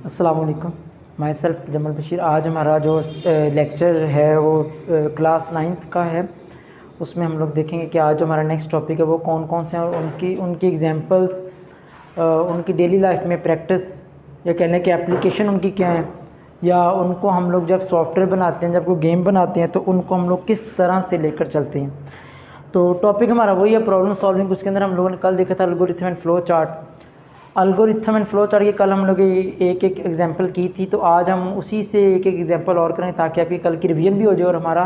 अस्सलाम वालेकुम। My self जमल बशीर। आज हमारा जो लेक्चर है वो क्लास 9th का है। उसमें हम लोग देखेंगे कि आज जो हमारा नेक्स्ट टॉपिक है वो कौन कौन से हैं और उनकी एग्जांपल्स, उनकी डेली लाइफ में प्रैक्टिस या कहने की एप्लीकेशन उनकी क्या है, या उनको हम लोग जब सॉफ्टवेयर बनाते हैं, जब कोई गेम बनाते हैं तो उनको हम लोग किस तरह से लेकर चलते हैं। तो टॉपिक हमारा वही है प्रॉब्लम सॉल्विंग। उसके अंदर हम लोगों ने कल देखा था algorithm and flow chart. Algorithm and flow chart की कल हम लोग एक एग्जांपल की थी, तो आज हम उसी से एक एग्जांपल और करें ताकि आपकी कल की रिवीजन भी हो जाए और हमारा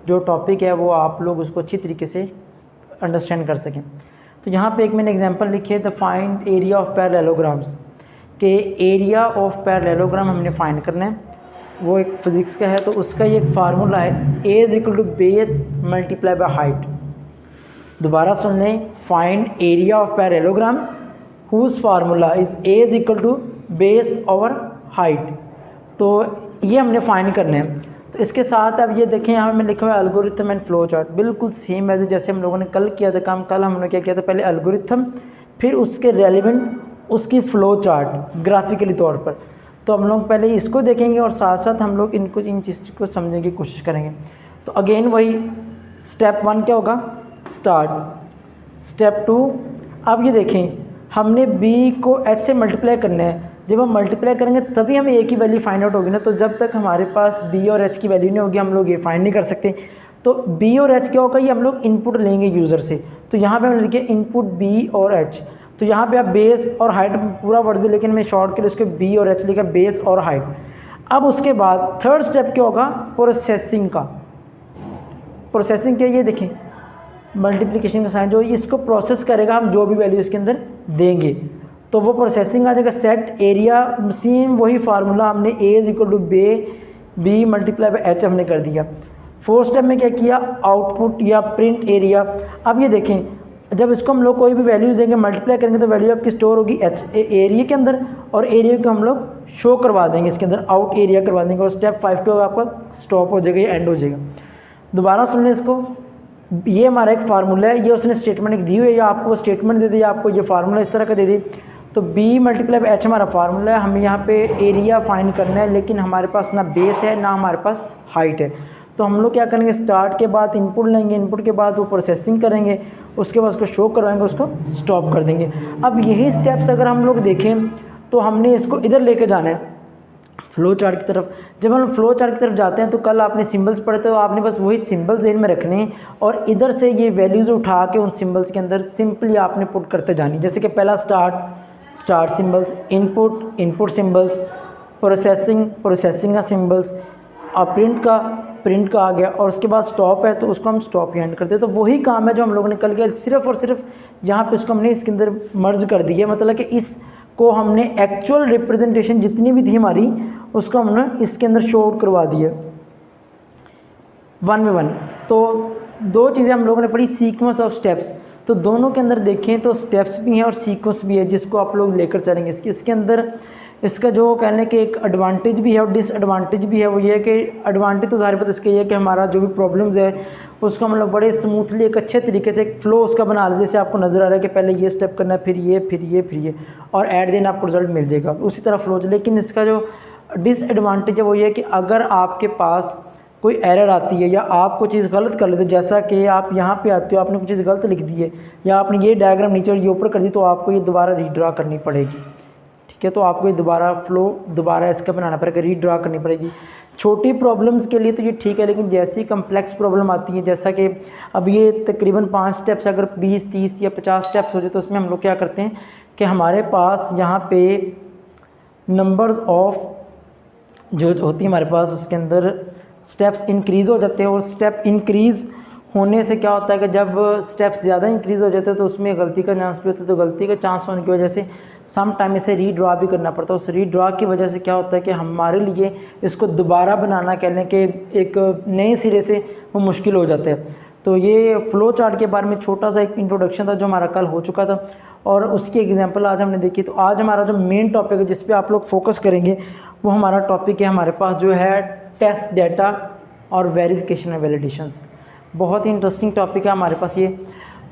जो टॉपिक है वो आप लोग उसको अच्छी तरीके से अंडरस्टैंड कर सकें। तो यहाँ पे एक मैंने एग्जांपल लिखी है, the find area of parallelograms, के एरिया ऑफ पैरेललोग्राम हमने फाइंड करना है। वो एक फिज़िक्स का है, तो उसका ये एक फार्मूला है, A is equal to base multiply by height. दोबारा सुन लें, find area of parallelogram whose formula is a is equal to base over height। तो ये हमने फाइंड करना है। तो इसके साथ अब ये देखें, यहाँ में लिखा हुआ है एल्गोरिथम एंड फ्लो चार्ट, बिल्कुल सेम है जैसे हम लोगों ने कल किया था काम। कल हमने क्या किया था, पहले एल्गोरिथम, फिर उसके रेलिवेंट उसकी फ्लो चार्ट ग्राफिकली तौर पर। तो हम लोग पहले इसको देखेंगे और साथ साथ हम लोग इन चीज़ को समझने की कोशिश करेंगे। तो अगेन वही स्टेप 1 क्या होगा, स्टार्ट। स्टेप 2, अब ये देखें हमने b को h से मल्टीप्लाई करना है। जब हम मल्टीप्लाई करेंगे तभी हमें a की वैल्यू फाइंड आउट होगी ना। तो जब तक हमारे पास b और h की वैल्यू नहीं होगी हम लोग ये फाइंड नहीं कर सकते। तो b और h क्या होगा, ये हम लोग इनपुट लेंगे यूज़र से। तो यहाँ पे हमने लिखे इनपुट b और h। तो यहाँ पे आप बेस और हाइट पूरा वर्ड भी, लेकिन मैं शॉर्ट के लिए उसके b और h लिखा, बेस और हाइट। अब उसके बाद थर्ड स्टेप क्या होगा, प्रोसेसिंग का। प्रोसेसिंग क्या, ये देखें मल्टीप्लिकेशन का साइन जो इसको प्रोसेस करेगा, हम जो भी वैल्यू इसके अंदर देंगे तो वो प्रोसेसिंग आ जाएगा। सेट एरिया, सेम वही फार्मूला हमने a is equal to B multiply by h हमने कर दिया। फोर्थ स्टेप में क्या किया, आउटपुट या प्रिंट एरिया। अब ये देखें जब इसको हम लोग कोई भी वैल्यूज़ देंगे मल्टीप्लाई करेंगे तो वैल्यू आपकी स्टोर होगी एरिया के अंदर, और एरिया को हम लोग शो करवा देंगे इसके अंदर, आउट एरिया करवा देंगे। और स्टेप 5 पे आपका स्टॉप हो जाएगा, एंड हो जाएगा। दोबारा सुन लें इसको, ये हमारा एक फार्मूला है, ये उसने स्टेटमेंट एक दी हुई है, या आपको स्टेटमेंट दे दी, आपको ये फार्मूला इस तरह का दे दी। तो b मल्टीप्लाई बाय h हमारा फार्मूला है, हमें यहाँ पे एरिया फाइंड करना है, लेकिन हमारे पास ना बेस है ना हमारे पास हाइट है। तो हम लोग क्या करेंगे, स्टार्ट के बाद इनपुट लेंगे, इनपुट के बाद वो प्रोसेसिंग करेंगे, उसके बाद उसको शो करवाएंगे, उसको स्टॉप कर देंगे। अब यही स्टेप्स अगर हम लोग देखें तो हमने इसको इधर लेके जाना है फ्लो चार्ट की तरफ। जब हम फ्लो चार्ट की तरफ जाते हैं तो कल आपने सिंबल्स पढ़े तो आपने बस वही सिंबल्स ज़हन में रखने हैं और इधर से ये वैल्यूज़ उठा के उन सिंबल्स के अंदर सिंपली आपने पुट करते जानी। जैसे कि पहला start symbols, input symbols, processing का सिंबल्स, और प्रिंट का आ गया, और उसके बाद स्टॉप है तो उसको हम स्टॉप एंड करते हैं। तो वही काम है जो हम लोगों ने कल किया, सिर्फ और सिर्फ यहाँ पे इसको हमने इसके अंदर मर्ज कर दिया। मतलब कि इसको हमने एक्चुअल रिप्रेजेंटेशन जितनी भी थी हमारी उसको हमने इसके अंदर शो आउट करवा दिया 1 by 1। तो दो चीज़ें हम लोगों ने पढ़ी, सीक्वेंस ऑफ स्टेप्स। तो दोनों के अंदर देखें तो स्टेप्स भी हैं और सीक्वेंस भी है जिसको आप लोग लेकर चलेंगे। इसके अंदर इसका जो कहने के एक एडवांटेज भी है और डिसएडवांटेज भी है। वो ये है कि एडवांटेज तो ज़ाहिर बात इसका ये है कि हमारा जो भी प्रॉब्लम्स है उसको हम लोग बड़े स्मूथली एक अच्छे तरीके से एक फ्लो उसका बना लें। जैसे आपको नज़र आ रहा है कि पहले ये स्टेप करना है, फिर ये और एट दिन आपको रिजल्ट मिल जाएगा, उसी तरह फ्लो। लेकिन इसका जो डिसएडवांटेज है वो ये है कि अगर आपके पास कोई एरर आती है या आप कोई चीज़ गलत कर लेते हो, जैसा कि आप यहाँ पे आते हो आपने कोई चीज़ गलत लिख दी है या आपने ये डायग्राम नीचे और ये ऊपर कर दी, तो आपको ये दोबारा रीड्रा करनी पड़ेगी। ठीक है, तो आपको ये दोबारा इसका बनाना पड़ेगा, रीड्रा करनी पड़ेगी। छोटी प्रॉब्लम्स के लिए तो ये ठीक है, लेकिन जैसी कम्प्लेक्स प्रॉब्लम आती है, जैसा कि अब ये तकरीबन 5 स्टेप्स अगर 20, 30 या 50 स्टेप्स हो जाए तो उसमें हम लोग क्या करते हैं कि हमारे पास यहाँ पे नंबर्स ऑफ जो होती है हमारे पास उसके अंदर स्टेप्स इंक्रीज़ हो जाते हैं। और स्टेप इंक्रीज़ होने से क्या होता है कि जब स्टेप्स ज़्यादा इंक्रीज़ हो जाते हैं तो उसमें गलती का चांस भी होता है। तो गलती का चांस होने की वजह से सम टाइम इसे रीड्रा भी करना पड़ता है। उस रीड्रा की वजह से क्या होता है कि हमारे लिए इसको दोबारा बनाना कहने के एक नए सिरे से वो मुश्किल हो जाता है। तो ये फ़्लो चार्ट के बारे में छोटा सा एक इंट्रोडक्शन था जो हमारा कल हो चुका था और उसकी एग्जांपल आज हमने देखी। तो आज हमारा जो मेन टॉपिक है जिस पे आप लोग फोकस करेंगे वो हमारा टॉपिक है हमारे पास जो है टेस्ट डेटा और वेरिफिकेशन एंड वैलिडेशंस। बहुत ही इंटरेस्टिंग टॉपिक है हमारे पास ये।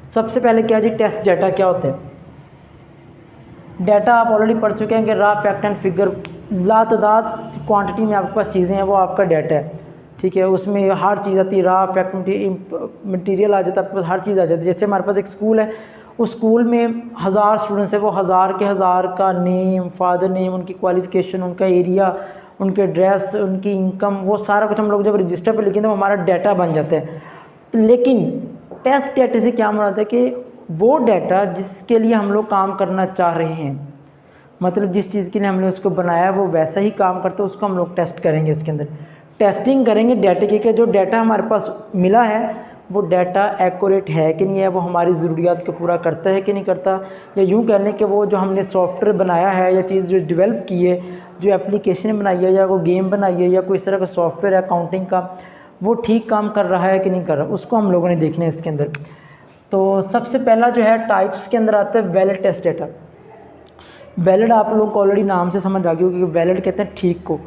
सबसे पहले क्या जी, टेस्ट डेटा क्या होता है। डाटा आप ऑलरेडी पढ़ चुके हैं कि रा फैक्ट एंड फिगर, लातादाद क्वांटिटी में आपके पास चीज़ें हैं, वो आपका डाटा है, ठीक है। उसमें हर चीज़ आती है, रा फैक्ट मटीरियल आ जाता है, आपके पास हर चीज़ आ जाती है। जैसे हमारे पास एक स्कूल है, उस स्कूल में 1000 स्टूडेंट्स है, वो 1000 के 1000 का नेम, फादर नेम, उनकी क्वालिफ़िकेशन, उनका एरिया, उनके एड्रेस, उनकी इनकम, वो सारा कुछ हम लोग जब रजिस्टर पे लिखेंगे तो हमारा डाटा बन जाता है। तो लेकिन टेस्ट डाटा से क्या मुराद है कि वो डाटा जिसके लिए हम लोग काम करना चाह रहे हैं, मतलब जिस चीज़ के लिए हमने उसको बनाया वो वैसा ही काम करता है, उसको हम लोग टेस्ट करेंगे। इसके अंदर टेस्टिंग करेंगे डाटा की कि जो डाटा हमारे पास मिला है वो डाटा एक्यूरेट है कि नहीं है, वो हमारी ज़रूरियात को पूरा करता है कि नहीं करता, या यूँ कह लें कि वो जो हमने सॉफ्टवेयर बनाया है या चीज़ जो डेवलप की है, जो एप्लीकेशन बनाई है या वो गेम बनाई है या कोई इस तरह का सॉफ्टवेयर है अकाउंटिंग का, वो ठीक काम कर रहा है कि नहीं कर रहा, उसको हम लोगों ने देखना है इसके अंदर। तो सबसे पहला जो है टाइप्स के अंदर आता है वैलिड टेस्ट डाटा। वैलिड आप लोगों को ऑलरेडी नाम से समझ आ गई होगी कि वैलिड कहते हैं ठीक को।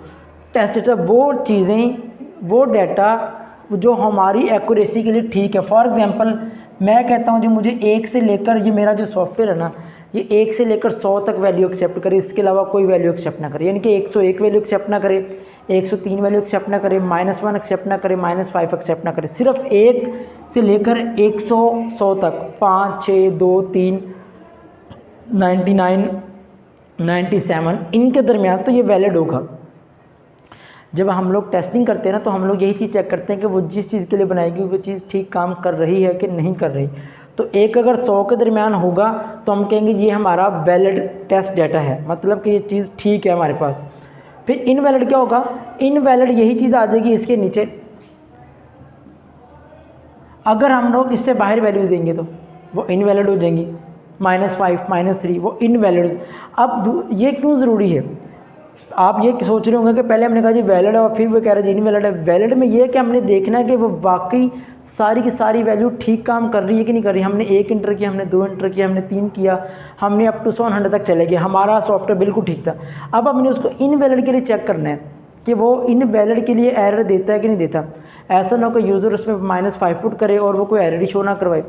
टेस्ट डाटा वो चीज़ें, वो डाटा जो हमारी एक्यूरेसी के लिए ठीक है। फॉर एग्जांपल मैं कहता हूँ जो मुझे 1 से लेकर, ये मेरा जो सॉफ्टवेयर है ना, ये 1 से लेकर 100 तक वैल्यू एक्सेप्ट करे, इसके अलावा कोई वैल्यू एक्सेप्ट ना करे, यानी कि 101 वैल्यू एक्सेप्ट ना करे, 103 वैल्यू एक्सेप्ट ना करे, -1 एक्सेप्ट ना करे, -5 एक्सेप्ट ना करे, सिर्फ 1 से लेकर 100 तक 5, 6, 2, 3, 99, 97 इनके दरमियान, तो ये वैलिड होगा। जब हम लोग टेस्टिंग करते हैं ना, तो हम लोग यही चीज़ चेक करते हैं कि वो जिस चीज़ के लिए बनाएगी वो चीज़ ठीक काम कर रही है कि नहीं कर रही। तो एक अगर 100 के दरमियान होगा तो हम कहेंगे ये हमारा वैलिड टेस्ट डाटा है, मतलब कि ये चीज़ ठीक है हमारे पास। फिर इनवैलिड क्या होगा? इनवैलिड यही चीज़ आ जाएगी इसके नीचे, अगर हम लोग इससे बाहर वैल्यू देंगे तो वो इनवैलिड हो जाएंगी, -5, -3, वो इनवैलिड। अब ये क्यों ज़रूरी है? आप ये सोच रहे होंगे कि पहले हमने कहा जी वैलिड है और फिर वो कह रहे हैं जी इनवैलिड है। वैलिड में ये है कि हमने देखना है कि वो वाकई सारी की सारी वैल्यू ठीक काम कर रही है कि नहीं कर रही। हमने 1 इंटर किया, हमने 2 इंटर किया, हमने 3 किया, हमने अप टू 100 तक चले गए, हमारा सॉफ्टवेयर बिल्कुल ठीक था। अब हमने उसको इनवैलिड के लिए चेक करना है कि वो इनवैलिड के लिए एरर देता है कि नहीं देता। ऐसा ना हो कि यूज़र उसमें -5 पुट करे और वो कोई एरर ही शो ना करवाए।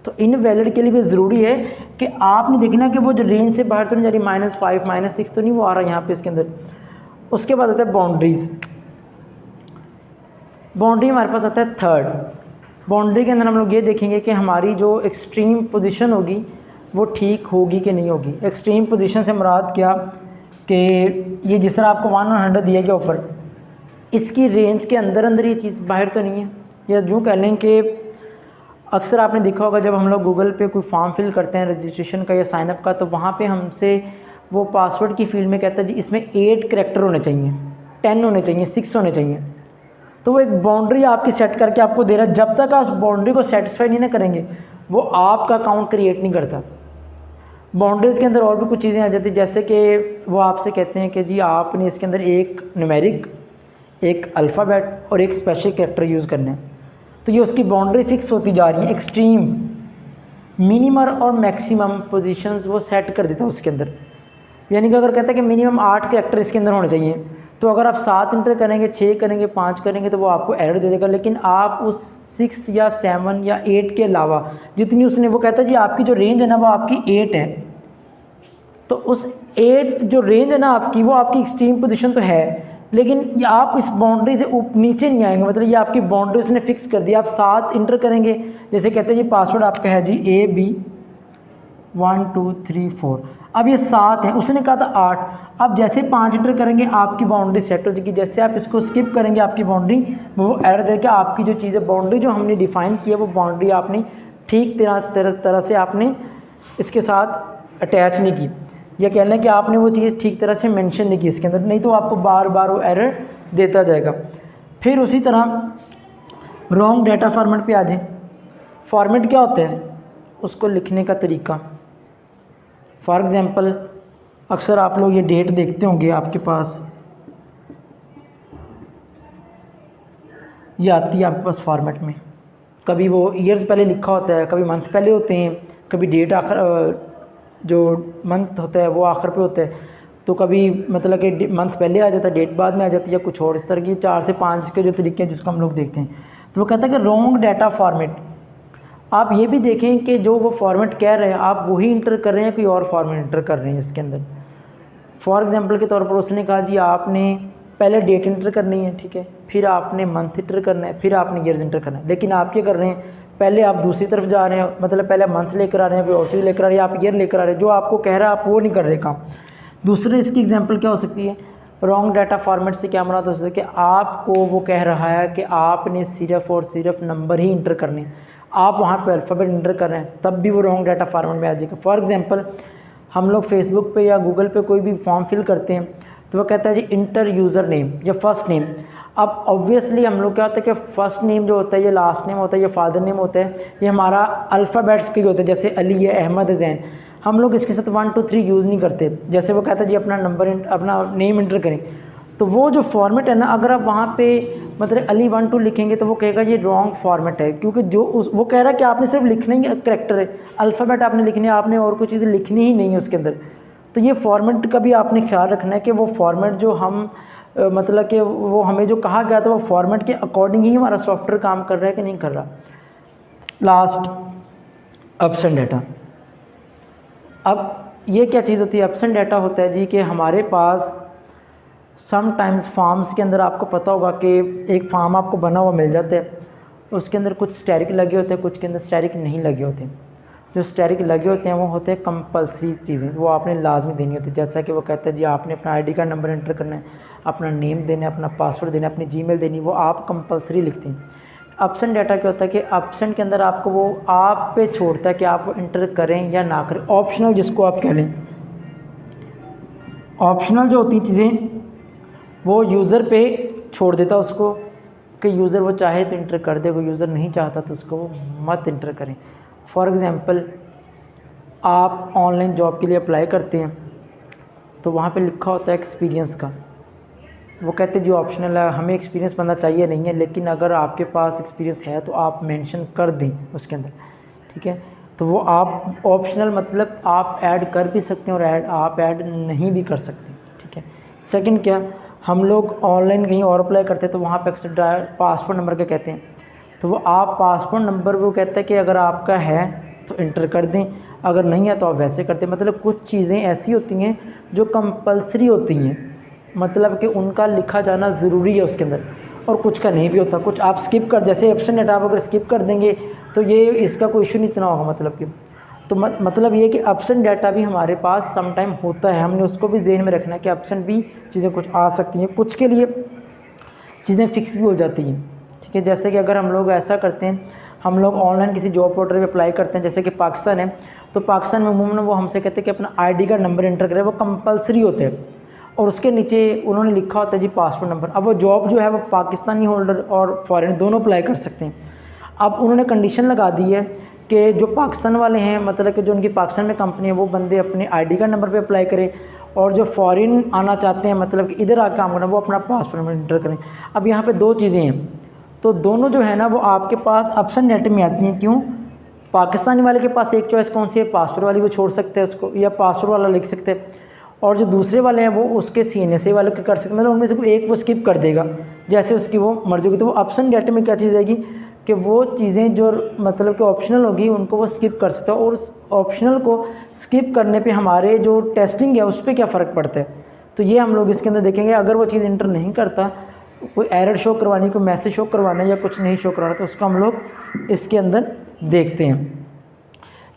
तो इनवैलिड के लिए भी ज़रूरी है कि आपने देखना कि वो जो रेंज से बाहर तो नहीं जा रही, -5, -6 तो नहीं वो आ रहा है यहाँ पे इसके अंदर। उसके बाद आता है बाउंड्रीज़। बाउंड्री हमारे पास आता है थर्ड। बाउंड्री के अंदर हम लोग ये देखेंगे कि हमारी जो एक्सट्रीम पोजीशन होगी वो ठीक होगी कि नहीं होगी। एक्सट्रीम पोजीशन से मुराद क्या कि ये जिस तरह आपको 1 और 100 दिया गया ऊपर, इसकी रेंज के अंदर अंदर ये चीज़ बाहर तो नहीं है। या यूँ कह लें कि अक्सर आपने देखा होगा जब हम लोग गूगल पे कोई फॉर्म फिल करते हैं रजिस्ट्रेशन का या साइनअप का, तो वहाँ पे हमसे वो पासवर्ड की फील्ड में कहता है जी इसमें 8 करैक्टर होने चाहिए, 10 होने चाहिए, 6 होने चाहिए। तो वो एक बाउंड्री आपकी सेट करके आपको दे रहा है। जब तक आप उस बाउंड्री को सेटिस्फाई नहीं ना करेंगे वो आपका अकाउंट क्रिएट नहीं करता। बाउंड्रीज़ के अंदर और भी कुछ चीज़ें आ जाती हैं, जैसे कि वो आपसे कहते हैं कि जी आपने इसके अंदर एक न्यूमेरिक, एक अल्फ़ाबेट और एक स्पेशल कैरेक्टर यूज़ करना है। तो ये उसकी बाउंड्री फिक्स होती जा रही है। एक्सट्रीम, मिनिमम और मैक्सिमम पोजीशंस वो सेट कर देता है उसके अंदर। यानी कि अगर कहता है कि मिनिमम 8 कैरेक्टर इसके अंदर होने चाहिए, तो अगर आप 7 इंटर करेंगे, 6 करेंगे, 5 करेंगे तो वो आपको एरर दे देगा। लेकिन आप उस 6 या 7 या 8 के अलावा जितनी उसने, वो कहता है जी आपकी जो रेंज है ना वो आपकी 8 है, तो उस 8 जो रेंज है ना आपकी, वो आपकी एक्सट्रीम पोजीशन तो है, लेकिन ये आप इस बाउंड्री से नीचे नहीं आएंगे। मतलब ये आपकी बाउंड्री उसने फिक्स कर दी। आप 7 इंटर करेंगे, जैसे कहते हैं जी पासवर्ड आपका है जी AB 1 2 3 4, अब ये 7 है, उसने कहा था 8। अब जैसे 5 इंटर करेंगे आपकी बाउंड्री सेट हो जाएगी। जैसे आप इसको स्किप करेंगे आपकी बाउंड्री वो एरर देकर आपकी जो चीज़ है, बाउंड्री जो हमने डिफ़ाइन की है वो बाउंड्री आपने ठीक तरह से आपने इसके साथ अटैच नहीं की, या कह लें कि आपने वो चीज़ ठीक तरह से मेंशन नहीं की इसके अंदर, नहीं तो आपको बार बार वो एरर देता जाएगा। फिर उसी तरह रॉन्ग डाटा फॉर्मेट पे आ जाए। फॉर्मेट क्या होता है? उसको लिखने का तरीका। फॉर एग्ज़ाम्पल अक्सर आप लोग ये डेट देखते होंगे, आपके पास ये आती है आपके पास फॉर्मेट में। कभी वो ईयर्स पहले लिखा होता है, कभी मंथ पहले होते हैं, कभी डेट आखिर, जो मंथ होता है वो आखिर पे होता है, तो कभी मतलब कि मंथ पहले आ जाता है, डेट बाद में आ जाती है, या कुछ और इस तरह की 4 से 5 के जो तरीके हैं जिसको हम लोग देखते हैं। तो वो कहता है कि रॉन्ग डाटा फॉर्मेट। आप ये भी देखें कि जो वो फॉर्मेट कह रहे हैं आप वही इंटर कर रहे हैं, कोई और फॉर्मेट इंटर कर रहे हैं इसके अंदर। फॉर एग्जांपल के तौर पर उसने कहा जी आपने पहले डेट इंटर करनी है, ठीक है, फिर आपने मंथ इंटर करना है, फिर आपने ईयर्स इंटर करना है। लेकिन आप क्या कर रहे हैं, पहले आप दूसरी तरफ जा रहे हैं, मतलब पहले मंथ लेकर आ रहे हैं, कोई और चीज़ लेकर आ रहे हैं, आप ईयर लेकर आ रहे हैं। जो आपको कह रहा है आप वो नहीं कर रहे काम। दूसरे इसकी एग्जांपल क्या हो सकती है, रॉन्ग डाटा फॉर्मेट से क्या मुराद हो सकता है कि आपको वो कह रहा है कि आपने सिर्फ और सिर्फ नंबर ही इंटर करने हैं, आप वहाँ पे अल्फ़ाबेट इंटर कर रहे हैं, तब भी वो रॉन्ग डाटा फॉर्मेट में आ जाएगा। फॉर एग्जांपल हम लोग फेसबुक पे या गूगल पे कोई भी फॉर्म फिल करते हैं तो वो कहता है जी इंटर यूज़र नेम या फर्स्ट नेम। अब ऑब्वियसली हम लोग क्या होता है कि फ़र्स्ट नेम जो होता है, ये लास्ट नेम होता है, ये फादर नेम होता है, ये हमारा अल्फ़ाबेट्स के होते हैं, जैसे अली है, अहमद है, जैन। हम लोग इसके साथ 1 2 3 यूज़ नहीं करते। जैसे वो कहता है जी अपना नंबर अपना नेम इंटर करें, तो वो जो फॉर्मेट है ना, अगर आप वहाँ पे मतलब अली 1 2 लिखेंगे तो वो कहेगा ये रॉन्ग फॉर्मेट है, क्योंकि जो वो कह रहा है कि आपने सिर्फ लिखना ही करेक्टर है, अल्फ़ाबेट आपने लिखने है, आपने और कोई चीज़ें लिखनी ही नहीं है उसके अंदर। तो ये फॉर्मेट का भी आपने ख्याल रखना है कि वो फॉर्मेट जो हम मतलब कि वो हमें जो कहा गया था वो फॉर्मेट के अकॉर्डिंग ही हमारा सॉफ्टवेयर काम कर रहा है कि नहीं कर रहा। Last, absent data. अब ये क्या चीज़ होती है, एब्सेंट डाटा होता है जी कि हमारे पास समटाइम्स फार्म्स के अंदर आपको पता होगा कि एक फार्म आपको बना हुआ मिल जाता है, उसके अंदर कुछ स्टैरिक लगे होते हैं, कुछ के अंदर स्टैरिक नहीं लगे होते। जो स्टैरिक लगे होते हैं वो होते हैं कंपल्सरी चीज़ें, वो आपने लाजमी देनी होती है। जैसा कि वो कहता है जी आपने अपना आईडी कार्ड नंबर एंटर करना है, अपना नेम देना है, अपना पासवर्ड देना है, अपनी जीमेल देनी है, वो आप कंपल्सरी लिखते हैं। एब्सेंट डाटा क्या होता है कि एब्सेंट के अंदर आपको वो आप पे छोड़ता है कि आप वो इंटर करें या ना करें, ऑप्शनल जिसको आप कह लें। ऑप्शनल जो होती चीज़ें वो यूज़र पे छोड़ देता उसको कि यूज़र वो चाहे तो इंटर कर दे, वो यूज़र नहीं चाहता तो उसको मत इंटर करें। फॉर एग्ज़ाम्पल आप ऑनलाइन जॉब के लिए अप्लाई करते हैं तो वहाँ पे लिखा होता है एक्सपीरियंस का, वो कहते हैं जो ऑप्शनल है, हमें एक्सपीरियंस बनना चाहिए नहीं है, लेकिन अगर आपके पास एक्सपीरियंस है तो आप मेंशन कर दें उसके अंदर, ठीक है। तो वो आप ऑप्शनल मतलब आप ऐड कर भी सकते हैं और आप ऐड नहीं भी कर सकते, ठीक है। सेकंड क्या, हम लोग ऑनलाइन कहीं और अप्लाई करते हैं तो वहाँ पे अक्सर पासपोर्ट नंबर क्या कहते हैं, तो वो आप पासपोर्ट नंबर वो कहता है कि अगर आपका है तो इंटर कर दें, अगर नहीं है तो आप वैसे करते हैं। मतलब कुछ चीज़ें ऐसी होती हैं जो कंपल्सरी होती हैं, मतलब कि उनका लिखा जाना ज़रूरी है उसके अंदर, और कुछ का नहीं भी होता, कुछ आप स्किप कर, जैसे एब्सेंट डाटा आप अगर स्किप कर देंगे तो ये इसका कोई इशू नहीं इतना होगा। मतलब कि तो मतलब ये कि एब्सेंट डाटा भी हमारे पास सम टाइम होता है, हमने उसको भी ज़हन में रखना है कि एब्सेंट भी चीज़ें कुछ आ सकती हैं, कुछ के लिए चीज़ें फ़िक्स भी हो जाती हैं, ठीक है। जैसे कि अगर हम लोग ऐसा करते हैं, हम लोग ऑनलाइन किसी जॉब पोर्टल पे अप्लाई करते हैं, जैसे कि पाकिस्तान है, तो पाकिस्तान में अमूमन वो हमसे कहते हैं कि अपना आईडी कार्ड नंबर एंटर करें, वो कंपलसरी होते हैं, और उसके नीचे उन्होंने लिखा होता है जी पासपोर्ट नंबर। अब वो जॉब जो है वो पाकिस्तानी होल्डर और फॉरेन दोनों अप्लाई कर सकते हैं। अब उन्होंने कंडीशन लगा दी है कि जो पाकिस्तान वाले हैं, मतलब कि जो उनकी पाकिस्तान में कंपनी है, वो बंदे अपने आईडी कार्ड नंबर पे अप्लाई करें, और जो फॉरेन आना चाहते हैं, मतलब कि इधर आकर काम करना, वो अपना पासपोर्ट नंबर इंटर करें। अब यहाँ पे दो चीज़ें हैं, तो दोनों जो है ना वो आपके पास एब्सेंट डाटा में आती हैं। क्यों? पाकिस्तानी वाले के पास एक चॉइस कौन सी है, पासपोर्ट वाली, वो छोड़ सकते हैं उसको, या पासपोर्ट वाला लिख सकते हैं, और जो दूसरे वाले हैं वो उसके CNSA वाले के कर सकते हैं, मतलब उनमें से कोई एक वो स्किप कर देगा, जैसे उसकी वो मर्जी होगी। तो वो एब्सेंट डाटा में क्या चीज़ आएगी कि वो चीज़ें जो मतलब कि ऑप्शनल होगी उनको वो स्किप कर सकता है, और उस ऑप्शनल को स्किप करने पे हमारे जो टेस्टिंग है उस पर क्या फ़र्क पड़ता है। तो ये हम लोग इसके अंदर देखेंगे। अगर वो चीज़ इंटर नहीं करता, कोई एरर शो करवानी, कोई मैसेज शो करवाना या कुछ नहीं शो करवाना, तो उसको हम लोग इसके अंदर देखते हैं।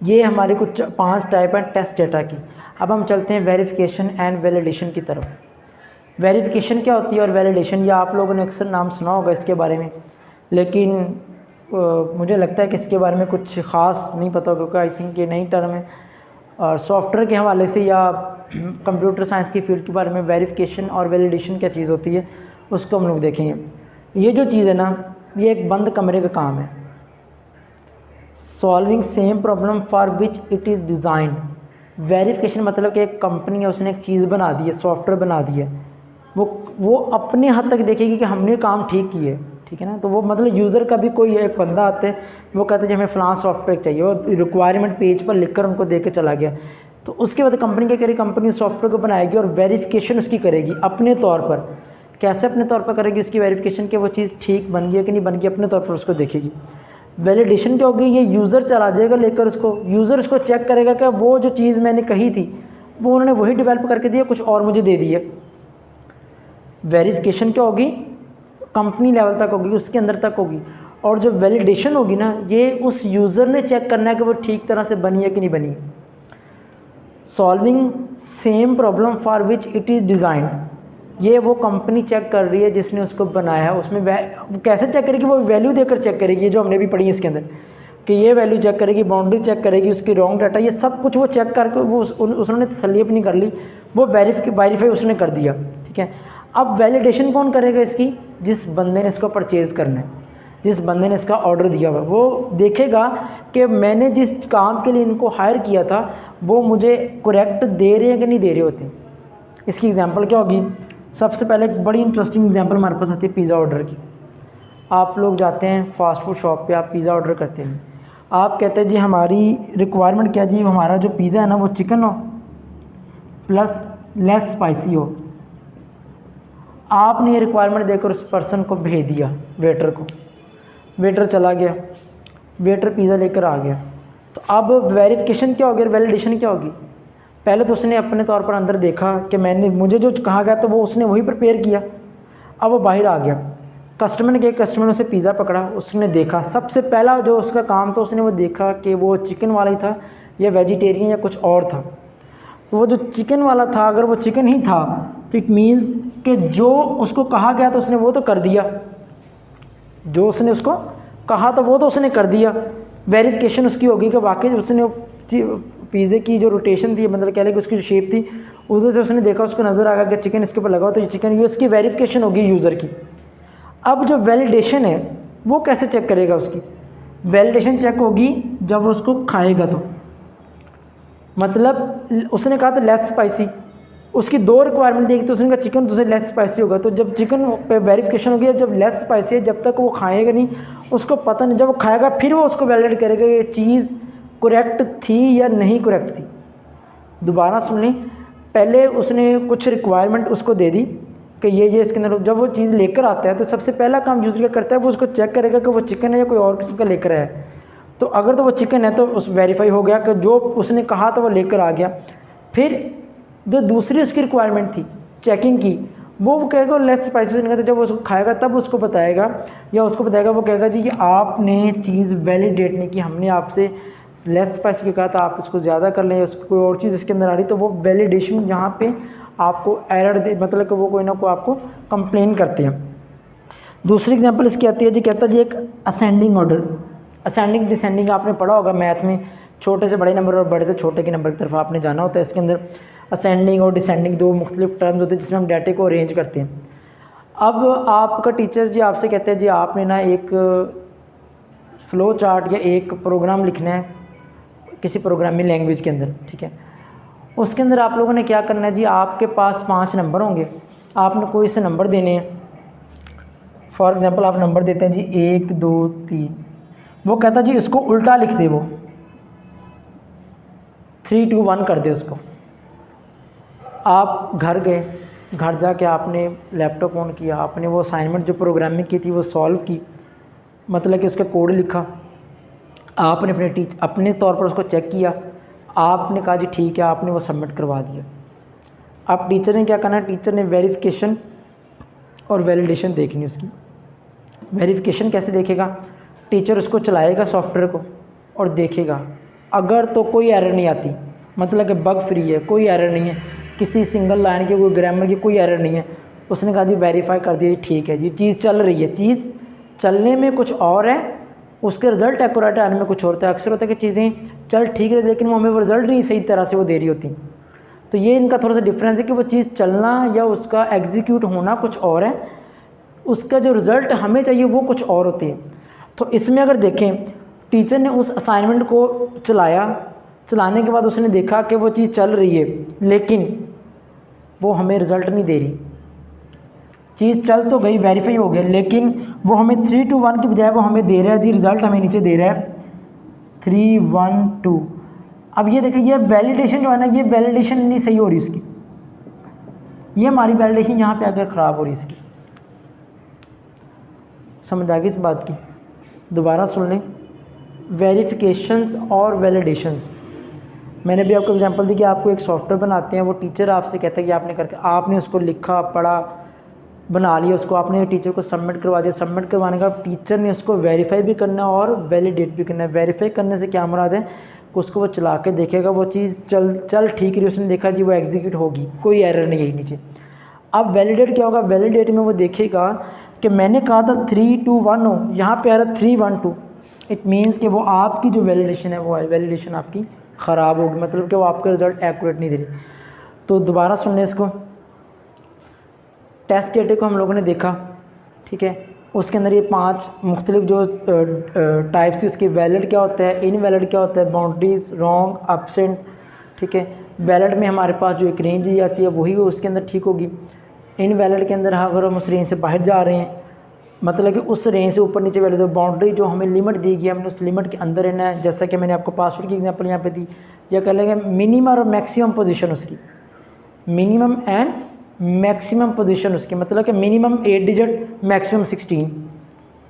ये हमारी कुछ 5 टाइप हैं टेस्ट डेटा की। अब हम चलते हैं वेरिफिकेशन एंड वैलिडेशन की तरफ। वेरिफिकेशन क्या होती है और वैलिडेशन, या आप लोगों ने अक्सर नाम सुना होगा इसके बारे में, लेकिन मुझे लगता है कि इसके बारे में कुछ ख़ास नहीं पता होगा, क्योंकि आई थिंक ये नई टर्म है। और सॉफ्टवेयर के हवाले से या कंप्यूटर साइंस की फील्ड के बारे में वेरिफिकेशन और वैलिडेशन क्या चीज़ होती है उसको हम लोग देखेंगे। ये जो चीज़ है ना, ये एक बंद कमरे का काम है। Solving same problem for which it is designed. Verification मतलब कि एक कंपनी है, उसने एक चीज़ बना दी है, सॉफ्टवेयर बना दी है, वो अपने हद तक देखेगी कि हमने काम ठीक किया है, ठीक है ना। तो वो मतलब यूज़र का भी कोई एक बंदा आते हैं, वो कहते हैं हमें फ़लाँ सॉफ्टवेयर चाहिए, वो रिक्वायरमेंट पेज पर लिखकर उनको दे के चला गया, तो उसके बाद कंपनी क्या करेगी, कंपनी सॉफ्टवेयर को बनाएगी और वेरिफिकेशन उसकी करेगी अपने तौर पर। कैसे अपने तौर पर करेगी उसकी वेरिफिकेशन, कि वो चीज़ ठीक बन गई है कि नहीं बन गई, अपने तौर पर उसको देखेगी। वैलिडेशन क्या होगी, ये यूज़र चला जाएगा लेकर उसको, यूज़र उसको चेक करेगा कि वो जो चीज़ मैंने कही थी वो उन्होंने वही डेवलप करके दिया, कुछ और मुझे दे दिया। वेरिफिकेशन क्या होगी, कंपनी लेवल तक होगी, उसके अंदर तक होगी। और जो वैलिडेशन होगी ना, ये उस यूज़र ने चेक करना है कि वो ठीक तरह से बनी है कि नहीं बनी। Solving same problem for which it is designed, ये वो कंपनी चेक कर रही है जिसने उसको बनाया है। उसमें वो कैसे चेक करेगी, वो वैल्यू देकर चेक करेगी, जो हमने भी पढ़ी है इसके अंदर, कि ये वैल्यू चेक करेगी, बाउंड्री चेक करेगी, उसकी रॉन्ग डाटा, ये सब कुछ वो चेक करके वो उसने तसल्ली अपनी कर ली, वो वेरीफाई उसने कर दिया, ठीक है। अब वैलिडेशन कौन करेगा इसकी, जिस बंदे ने इसको परचेज़ करना है, जिस बंदे ने इसका ऑर्डर दिया हुआ, वो देखेगा कि मैंने जिस काम के लिए इनको हायर किया था वो मुझे करेक्ट दे रहे हैं कि नहीं दे रहे होते। इसकी एग्जांपल क्या होगी, सबसे पहले एक बड़ी इंटरेस्टिंग एग्जांपल हमारे पास आती है पिज़्ज़ा ऑर्डर की। आप लोग जाते हैं फास्ट फूड शॉप पे, आप पिज़्ज़ा ऑर्डर करते हैं, आप कहते हैं जी हमारी रिक्वायरमेंट क्या जी, हमारा जो पिज़्ज़ा है ना वो चिकन हो प्लस लेस स्पाइसी हो। आपने ये रिक्वायरमेंट देकर उस पर्सन को भेज दिया, वेटर को, वेटर चला गया, वेटर पिज़्ज़ा लेकर आ गया। तो अब वेरिफिकेशन क्या होगी और वैलिडेशन क्या होगी, पहले तो उसने अपने तौर पर अंदर देखा कि मुझे जो कहा गया तो वो उसने वही प्रिपेयर किया। अब वो बाहर आ गया, कस्टमर ने उसे पिज़्ज़ा पकड़ा, उसने देखा, सबसे पहला जो उसका काम था उसने वो देखा कि वो चिकन वाला ही था या वेजिटेरियन या कुछ और था। तो वो जो चिकन वाला था, अगर वो चिकन ही था तो इट मीन्स कि जो उसको कहा गया था उसने वो तो कर दिया, जो उसने उसको कहा था वो तो उसने कर दिया। वेरिफिकेशन उसकी होगी कि वाकई उसने पिज़्ज़े की जो रोटेशन थी, मतलब कह लें कि उसकी जो शेप थी, उधर से उसने देखा, उसको नज़र आ गया कि चिकन इसके ऊपर लगा हो तो ये चिकन, ये उसकी वेरिफिकेशन होगी यूज़र की। अब जो वैलिडेशन है वो कैसे चेक करेगा, उसकी वैलिडेशन चेक होगी जब वो उसको खाएगा। तो मतलब उसने कहा था लेस स्पाइसी, उसकी दो रिक्वायरमेंट देगी, तो उसने कहा चिकन, दूसरे लेस स्पाइसी होगा। तो जब चिकन पे वेरिफिकेशन होगी, जब लेस स्पाइसी है, जब तक वो खाएगा नहीं उसको पता नहीं, जब वो खाएगा फिर वो उसको वैलिडेट करेगा ये चीज़ करेक्ट थी या नहीं करेक्ट थी। दोबारा सुन लें, पहले उसने कुछ रिक्वायरमेंट उसको दे दी कि ये इसके अंदर, जब वो चीज़ लेकर आता है तो सबसे पहला काम यूज़र क्या करता है, वो उसको चेक करेगा कि वो चिकन है या कोई और किस्म का लेकर आया है। तो अगर तो वो चिकन है तो उस वेरीफाई हो गया कि जो उसने कहा था वो लेकर आ गया। फिर जो दूसरी उसकी रिक्वायरमेंट थी चेकिंग की, वो कहेगा लेस स्पाइसी नहीं, जब वो उसको खाएगा तब उसको बताएगा, या उसको बताएगा, वो कहेगा जी कि आपने चीज़ वैलिडेट नहीं की, हमने आपसे लेस स्पाइसी कहा था, आप इसको ज़्यादा कर लें, उसको कोई और चीज़ इसके अंदर आ रही, तो वो वैलिडेशन यहाँ पे आपको एरर दे, मतलब कि वो कोई ना कोई आपको कंप्लेन करते हैं। दूसरी एग्जांपल इसकी आती है जी, कहता जी एक असेंडिंग ऑर्डर, असेंडिंग डिसेंडिंग आपने पढ़ा होगा मैथ में, छोटे से बड़े नंबर और बड़े से छोटे के नंबर की तरफ आपने जाना होता है। इसके अंदर असेंडिंग और डिसेंडिंग दो मुख्तलिफ टर्म्स होते हैं जिसमें हम डाटे को अरेंज करते हैं। अब आपका टीचर जी आपसे कहते हैं जी आपने ना एक फ़्लो चार्ट या एक प्रोग्राम लिखना है किसी प्रोग्रामिंग लैंग्वेज के अंदर, ठीक है। उसके अंदर आप लोगों ने क्या करना है जी, आपके पास 5 नंबर होंगे, आपने कोई से नंबर देने हैं। फॉर एग्ज़ाम्पल आप नंबर देते हैं जी 1 2 3, वो कहता जी इसको उल्टा लिख दे, वो 3 2 1 कर दे उसको। आप घर गए, घर जाके आपने लैपटॉप ऑन किया, आपने वो असाइनमेंट जो प्रोग्रामिंग की थी वो सॉल्व की, मतलब कि उसका कोड लिखा, आपने अपने तौर पर उसको चेक किया, आपने कहा जी ठीक है, आपने वो सबमिट करवा दिया। अब टीचर ने क्या करना है, टीचर ने वेरिफिकेशन और वैलिडेशन देखनी उसकी। वेरिफिकेशन कैसे देखेगा, टीचर उसको चलाएगा सॉफ्टवेयर को और देखेगा, अगर तो कोई एरर नहीं आती, मतलब कि बग फ्री है, कोई एरर नहीं है, किसी सिंगल लाइन की कोई ग्रामर की कोई एरर नहीं है, उसने कहा जी वेरीफाई कर दिया, ठीक है जी चीज़ चल रही है, चीज़ चलने में कुछ और है, उसके रिज़ल्ट एक्यूरेट आने में कुछ और होता है। अक्सर होता है कि चीज़ें चल ठीक है लेकिन वो हमें वो रिज़ल्ट नहीं सही तरह से वो दे रही होती। तो ये इनका थोड़ा सा डिफरेंस है कि वो चीज़ चलना या उसका एग्जीक्यूट होना कुछ और है, उसका जो रिज़ल्ट हमें चाहिए वो कुछ और होती है। तो इसमें अगर देखें, टीचर ने उस असाइनमेंट को चलाया, चलाने के बाद उसने देखा कि वो चीज़ चल रही है लेकिन वो हमें रिज़ल्ट नहीं दे रही, चीज़ चल तो गई, वेरीफाई हो गया, लेकिन वो हमें 3 2 1 की बजाय वो हमें दे रहा है जी, रिज़ल्ट हमें नीचे दे रहा है 3 1 2। अब ये देखिए, ये वैलिडेशन जो है ना, ये वैलिडेशन नहीं सही हो रही इसकी, ये हमारी वैलिडेशन यहाँ पे आकर ख़राब हो रही इसकी। समझ आ गई इस बात की? दोबारा सुन लें, वेरिफिकेशंस और वैलिडेशंस। मैंने भी आपको एग्जांपल दी कि आपको एक सॉफ्टवेयर बनाते हैं, वो टीचर आपसे कहता है कि आपने करके आपने उसको लिखा, पढ़ा, बना लिया उसको, आपने टीचर को सबमिट करवा दिया। सबमिट करवाने का टीचर ने उसको वेरीफाई भी करना है और वैलिडेट भी करना है। वेरीफाई करने से क्या मुराद है कि उसको वो चला के देखेगा वो चीज़ चल ठीक रही, उसने देखा जी वो एग्जीक्यूट होगी, कोई एरर नहीं है नीचे। अब वैलिडेट क्या होगा, वैलिडेट में वो देखेगा कि मैंने कहा था 3 2 1 हो, यहाँ पे आ रहा 3 1 2। इट मीन्स कि वो आपकी जो वैलिडेशन है वो वैलिडेशन आपकी ख़राब होगी, मतलब कि वो आपका रिज़ल्ट एक्यूरेट नहीं दे रही। तो दोबारा सुनने इसको, टेस्ट डेटा को हम लोगों ने देखा, ठीक है। उसके अंदर ये 5 मुख्तलिफ जो टाइप्स थी उसकी, वैलिड क्या होता है, इनवैलिड क्या होता है, बाउंड्रीज, रॉन्ग, एब्सेंट, ठीक है। वैलिड में हमारे पास जो एक रेंज दी जाती है वही उसके अंदर ठीक होगी। इनवैलिड के अंदर अगर हम उस रेंज से बाहर जा रहे हैं, मतलब कि उस रेंज से ऊपर नीचे वैलिड, बाउंड्री जो हमें लिमिट दी गई है हमने उस लिमिट के अंदर रहना है। जैसा कि मैंने आपको पासवर्ड की एग्जांपल यहाँ पे दी, या कह लेंगे मिनिमम और मैक्सिमम पोजीशन उसकी, मिनिमम एंड मैक्सिमम पोजीशन उसकी, मतलब कि मिनिमम 8 डिजिट, मैक्सिमम 16,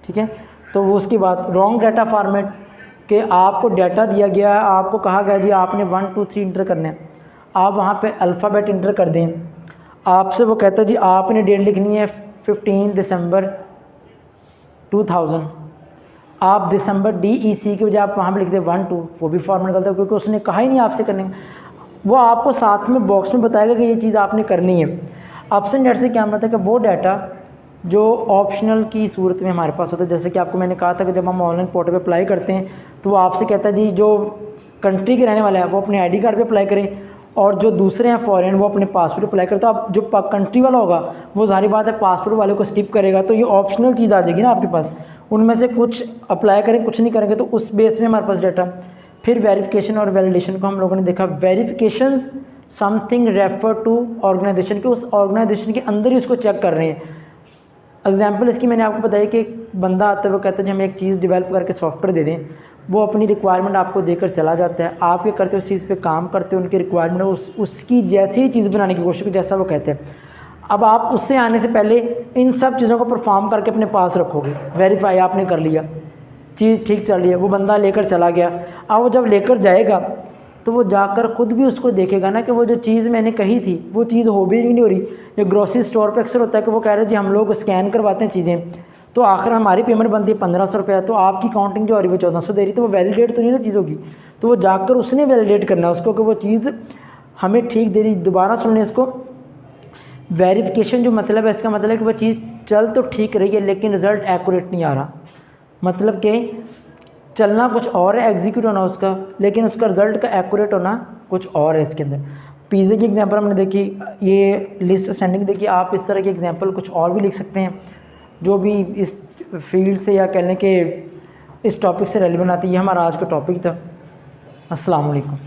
ठीक है। तो वो उसकी बात। रॉन्ग डाटा फॉर्मेट के आपको डाटा दिया गया है, आपको कहा गया जी आपने 1 2 3 इंटर करना है, आप वहाँ पे अल्फ़ाबेट इंटर कर दें, आपसे वो कहता है जी आपने डेट लिखनी है 15 दिसंबर 2000, आप दिसंबर DEC की वजह आप वहाँ पर लिख दें 1 2, वो भी फॉर्मेट गलत है क्योंकि उसने कहा ही नहीं आपसे करने का। वो आपको साथ में बॉक्स में बताएगा कि ये चीज़ आपने करनी है। एब्सेंट डेटा से क्या मतलब है कि वो डाटा जो ऑप्शनल की सूरत में हमारे पास होता है, जैसे कि आपको मैंने कहा था कि जब हम ऑनलाइन पोर्टल पे अप्लाई करते हैं तो वो आपसे कहता है जी जो कंट्री के रहने वाला है वो अपने ID कार्ड पे अप्लाई करें, और जो दूसरे हैं फॉरेन वो अपने पासपोर्ट अप्लाई करते। तो आप जो कंट्री वाला होगा वो जाहिर बात है पासपोर्ट वाले को स्किप करेगा, तो ये ऑप्शनल चीज़ आ जाएगी ना आपके पास, उनमें से कुछ अप्लाई करें कुछ नहीं करेंगे, तो उस बेस में हमारे पास डाटा। फिर वेरिफिकेशन और वैलिडेशन को हम लोगों ने देखा। Verification something refer to organisation के, उस ऑर्गेनाइजेशन के अंदर ही उसको चेक कर रहे हैं। एग्जांपल इसकी मैंने आपको बताया कि एक बंदा आता है वो कहता है जी हमें एक चीज़ डेवलप करके सॉफ्टवेयर दे दें, वो अपनी रिक्वायरमेंट आपको देकर चला जाता है, आप क्या करते हो उस चीज़ पे काम करते हो, उनकी रिक्वायरमेंट उसकी जैसी ही चीज़ बनाने की कोशिश करते जैसा वो कहते हैं। अब आप उससे आने से पहले इन सब चीज़ों को परफॉर्म करके अपने पास रखोगे, वेरीफाई आपने कर लिया, चीज़ ठीक चल रही है, वो बंदा लेकर चला गया। अब वो जब लेकर जाएगा तो वो जाकर ख़ुद भी उसको देखेगा ना कि वो जो चीज़ मैंने कही थी वो चीज़ हो भी नहीं हो रही। या ग्रोसरी स्टोर पे अक्सर होता है कि वो कह रहे हैं जी हम लोग स्कैन करवाते हैं चीज़ें, तो आखिर हमारी पेमेंट बनती है 1500 रुपया, तो आपकी काउंटिंग जो हो रही है वो 1400 दे रही, तो वो वैलिडेट तो नहीं ना चीज़ होगी। तो वो जाकर उसने वैलिडेट करना है उसको कि वो चीज़ हमें ठीक दे रही। दोबारा सुनने इसको, वेरिफिकेशन जो मतलब है इसका मतलब है कि वो चीज़ चल तो ठीक रही है लेकिन रिज़ल्ट एक्यूरेट नहीं आ रहा, मतलब कि चलना कुछ और है, एग्जीक्यूट होना उसका, लेकिन उसका रिज़ल्ट का एक्यूरेट होना कुछ और है इसके अंदर। पिज़्ज़ा की एग्जांपल हमने देखी, ये लिस्ट स्टैंडिंग देखी। आप इस तरह की एग्जांपल कुछ और भी लिख सकते हैं जो भी इस फील्ड से या कहने के इस टॉपिक से रेलिवेंट आती है। ये हमारा आज का टॉपिक था। अस्सलाम वालेकुम।